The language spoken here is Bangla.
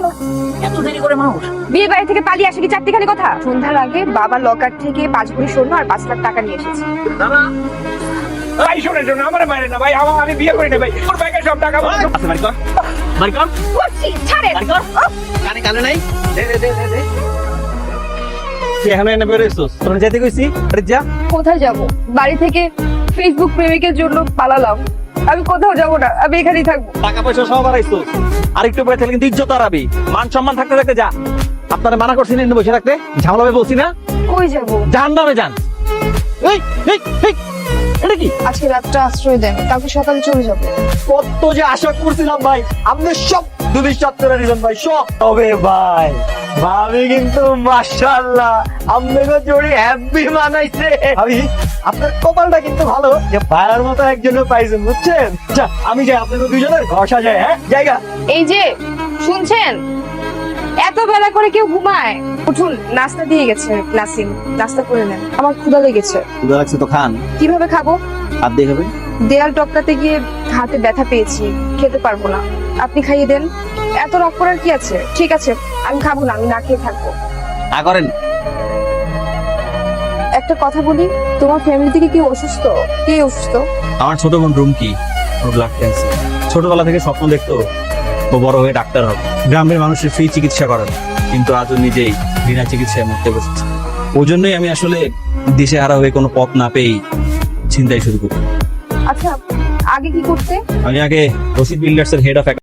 চলো। এত দেরি করে মানুষ বিয়ে বাড়ি থেকে পালিয়ে আসে কি চারটিখানি কথা? সন্ধ্যার আগে বাবা লকার থেকে 5 ভরি স্বর্ণ আর 5 লাখ টাকা নিয়ে এসেছে। দাদা ভাই শোনেন শোনেন আমার বাইরে না ভাই, আমি বিয়ে করি না ভাই, ওর ব্যাগে সব টাকা আছে বাড়ি কর বাড়ি কর বলছি ছাড়েন। বাড়ি কর কানে কানে নাই দে দে দে দে দে তুই এখানে এনে বেরোইছিস তোর যেতে কইছি আরে যা কোথায় যাব? বাড়ি থেকে ফেসবুক প্রেমিকের জন্য পালালাম। আমি কোথাও যাব না, আমি এখানেই থাকবো। টাকা পয়সা সব হারাইছিস আরেকটু পরে থাকলে কিন্তু ইজ্জত হারাবি মান সম্মান থাকতে থাকতে যা আপনারা মানা করছি না বসে থাকতে ঝামেলা হবে বলছি না কই যাব? জান নামে যান এই এই এই এটা কি আজকে রাতটা আশ্রয় দেন, কালকে সকালে চলে যাব। কত যে আশা করছিলাম ভাই আপনি সব দুলিশ চত্বরে দিলেন ভাই সব তবে ভাই ভাবি কিন্তু মাশাআল্লাহ আপনাকে জোড়ি হ্যাপি মানাইছে ভাবি আপনার কপালটা কিন্তু ভালো যে ভাইয়ের মতো একজনও পাইছেন বুঝছেন আচ্ছা আমি যাই আপনাদের দুজনের ঘর সাজায় হ্যাঁ জায়গা এই যে শুনছেন, এত বেলা করে কেউ ঘুমায়? উঠুন, নাস্তা দিয়ে গেছে নাসিম, নাস্তা করে নেন। আমার ক্ষুধা লেগেছে। ক্ষুধা লাগছে তো খান কিভাবে খাবো? হাত দিয়ে খাবেন দেয়াল টপকাতে গিয়ে হাতে ব্যথা পেয়েছি, খেতে পারবো না। আপনি খাইয়ে দেন। এত রাগ করার কি আছে? ঠিক আছে, আমি খাবো না, আমি না খেয়ে থাকবো। না করেন একটা কথা বলি, তোমার ফ্যামিলি থেকে কি অসুস্থ? কে অসুস্থ? আমার ছোট বোন রুমকি, ওর ব্লাড ক্যান্সার। ছোটবেলা থেকে স্বপ্ন দেখতো ও বড় হয়ে ডাক্তার হবে, গ্রামের মানুষের ফ্রি চিকিৎসা করানো, কিন্তু আজও নিজেই বিনা চিকিৎসায় মরতে বসেছে। ওই জন্যই আমি আসলে দেশে হারা হয়ে কোনো পথ না পেয়েই চিন্তাই শুরু করি। আচ্ছা, আগে কি করতে? আমি আগে রশিদ বিল্ডার্স এর হেড অফ